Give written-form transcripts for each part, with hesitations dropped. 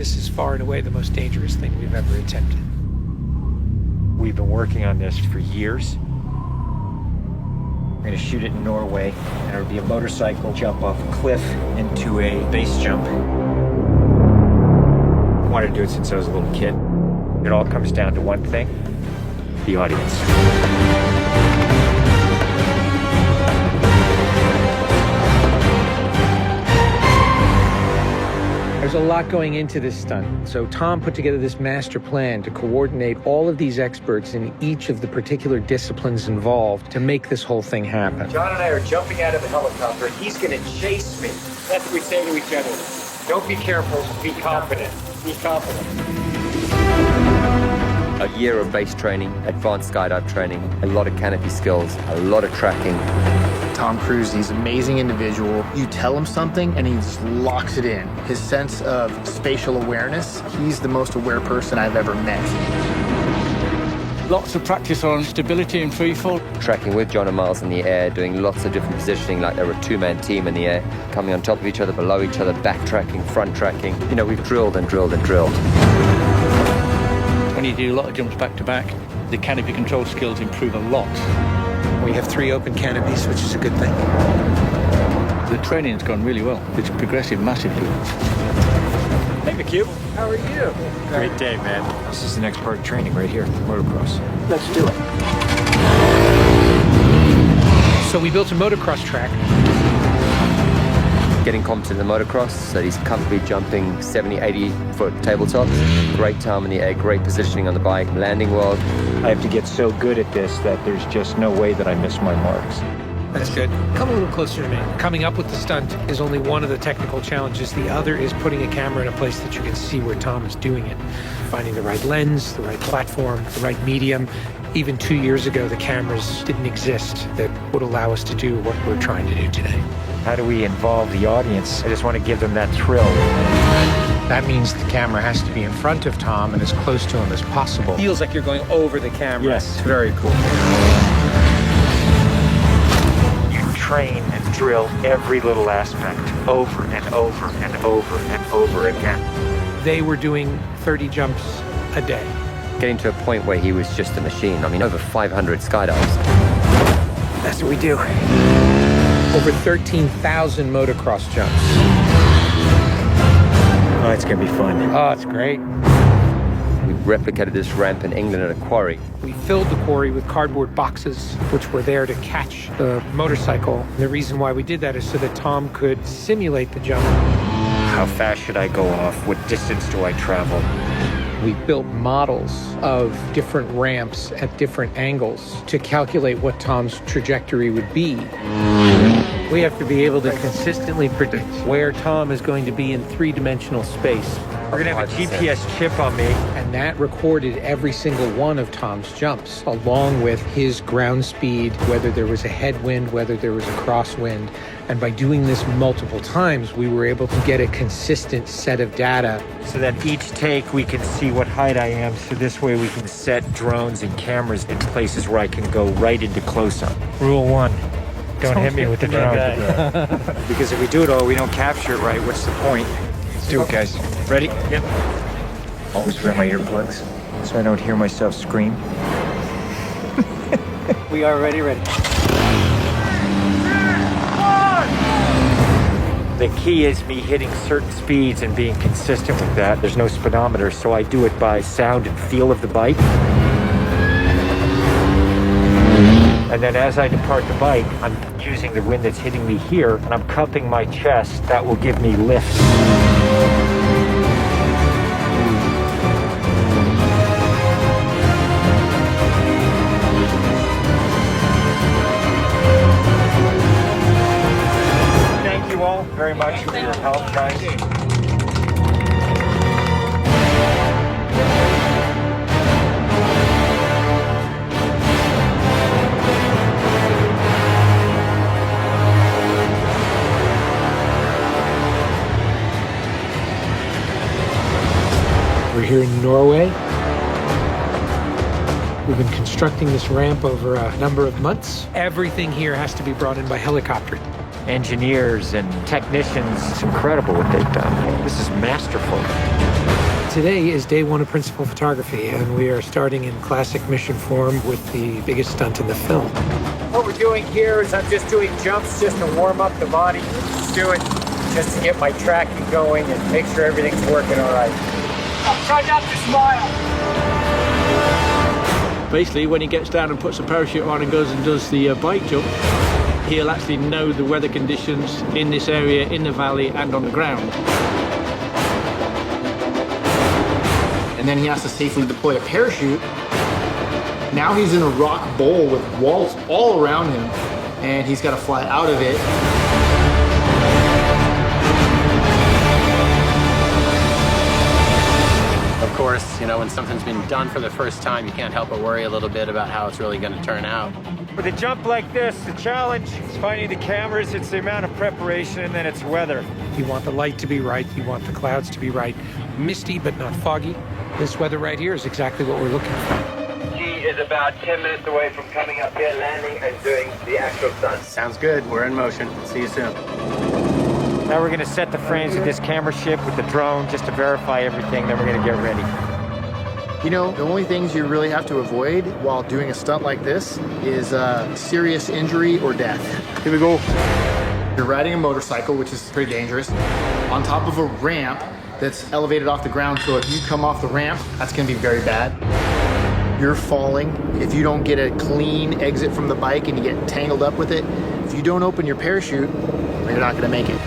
This is far and away the most dangerous thing we've ever attempted. We've been working on this for years. We're gonna shoot it in Norway, and it'll be a motorcycle jump off a cliff into a base jump. I wanted to do it since I was a little kid. It all comes down to one thing: the audience. There's a lot going into this stunt. So Tom put together this master plan to coordinate all of these experts in each of the particular disciplines involved to make this whole thing happen. John and I are jumping out of the helicopter. He's gonna chase me. That's what we say to each other. Don't be careful, be confident. Be confident. A year of base training, advanced skydive training, a lot of canopy skills, a lot of tracking. Tom Cruise, he's an amazing individual. You tell him something and he just locks it in. His sense of spatial awareness, he's the most aware person I've ever met. Lots of practice on stability and freefall. Tracking with John and Miles in the air, doing lots of different positioning like they're a two-man team in the air, coming on top of each other, below each other, backtracking, front tracking. You know, we've drilled and drilled and drilled. When you do a lot of jumps back to back, the canopy control skills improve a lot. We have 3 open canopies, which is a good thing. The training's gone really well. It's progressive massively. Hey, McHugh. How are you? Great day, man. This is the next part of training right here, motocross. Let's do it. So we built a motocross track. Getting competent in the motocross, so he's comfortably jumping 70, 80-foot tabletops. Great time in the air, great positioning on the bike, landing well. I have to get so good at this that there's just no way that I miss my marks. That's good. Come a little closer to me. Coming up with the stunt is only one of the technical challenges. The other is putting a camera in a place that you can see where Tom is doing it. Finding the right lens, the right platform, the right medium. Even 2 years ago, the cameras didn't exist that would allow us to do what we're trying to do today. How do we involve the audience? I just want to give them that thrill. That means the camera has to be in front of Tom and as close to him as possible. Feels like you're going over the camera. Yes, very cool. You train and drill every little aspect over and over and over and over again. They were doing 30 jumps a day. Getting to a point where he was just a machine. I mean, over 500 skydives. That's what we do. Over 13,000 motocross jumps. Oh, it's gonna be fun. Oh, it's great. We replicated this ramp in England at a quarry. We filled the quarry with cardboard boxes, which were there to catch the motorcycle. And the reason why we did that is so that Tom could simulate the jump. How fast should I go off? What distance do I travel? We built models of different ramps at different angles to calculate what Tom's trajectory would be. We have to be able to consistently predict where Tom is going to be in 3-dimensional space. We're gonna have a GPS chip on me. And that recorded every single one of Tom's jumps, along with his ground speed, whether there was a headwind, whether there was a crosswind. And by doing this multiple times, we were able to get a consistent set of data. So that each take we can see what height I am, so this way we can set drones and cameras in places where I can go right into close-up. Rule 1, don't hit me with the drone. Because if we do it all, we don't capture it right, what's the point? Let's do it, guys. Ready? Yep. Always wear my earplugs so I don't hear myself scream. We are ready. The key is me hitting certain speeds and being consistent with that. There's no speedometer, so I do it by sound and feel of the bike. And then as I depart the bike, I'm using the wind that's hitting me here, and I'm cupping my chest. That will give me lift. Thank you all very much for your help, guys. We're here in Norway. We've been constructing this ramp over a number of months. Everything here has to be brought in by helicopter. engineers and technicians. It's incredible what they've done. This is masterful. Today is day one of principal photography, and we are starting in classic mission form with the biggest stunt in the film. What we're doing here is I'm just doing jumps just to warm up the body. Just do it just to get my tracking going and make sure everything's working all right. Try not to smile. Basically, when he gets down and puts a parachute on and goes and does the bike jump, he'll actually know the weather conditions in this area, in the valley, and on the ground. And then he has to safely deploy a parachute. Now he's in a rock bowl with walls all around him, and he's got to fly out of it. Of course, you know, when something's been done for the first time, you can't help but worry a little bit about how it's really going to turn out. With a jump like this, the challenge is finding the cameras, it's the amount of preparation, and then it's weather. You want the light to be right, you want the clouds to be right. Misty, but not foggy. This weather right here is exactly what we're looking for. He is about 10 minutes away from coming up here, landing, and doing the actual stunt. Sounds good. We're in motion. See you soon. Now we're going to set the frames of this camera ship with the drone just to verify everything, then we're going to get ready. You know, the only things you really have to avoid while doing a stunt like this is serious injury or death. Here we go. You're riding a motorcycle, which is pretty dangerous, on top of a ramp that's elevated off the ground, so if you come off the ramp, that's gonna be very bad. You're falling. If you don't get a clean exit from the bike and you get tangled up with it, if you don't open your parachute, you're not gonna make it.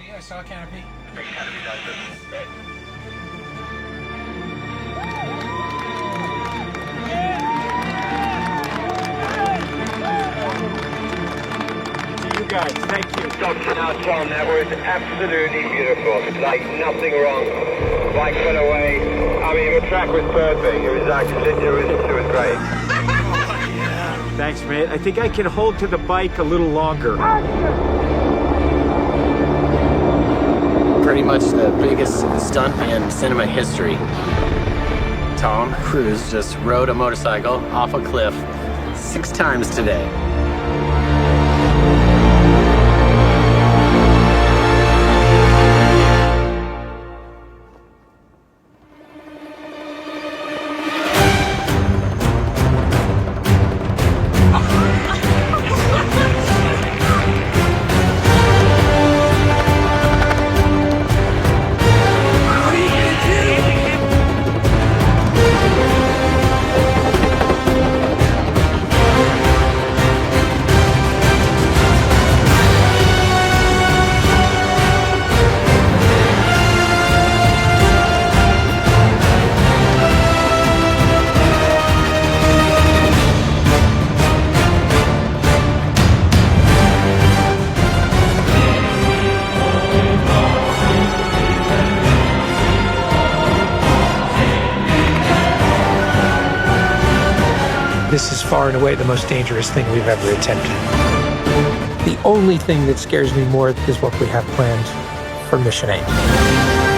I saw a canopy. To you guys, thank you. Dr. Now, Tom, that was absolutely beautiful. Like, nothing wrong. Bike went away. I mean, the track was perfect. It was actually, it was great. Thanks, mate. I think I can hold to the bike a little longer. Pretty much the biggest stunt in cinema history. Tom Cruise just rode a motorcycle off a cliff 6 times today. This is far and away the most dangerous thing we've ever attempted. The only thing that scares me more is what we have planned for Mission 8.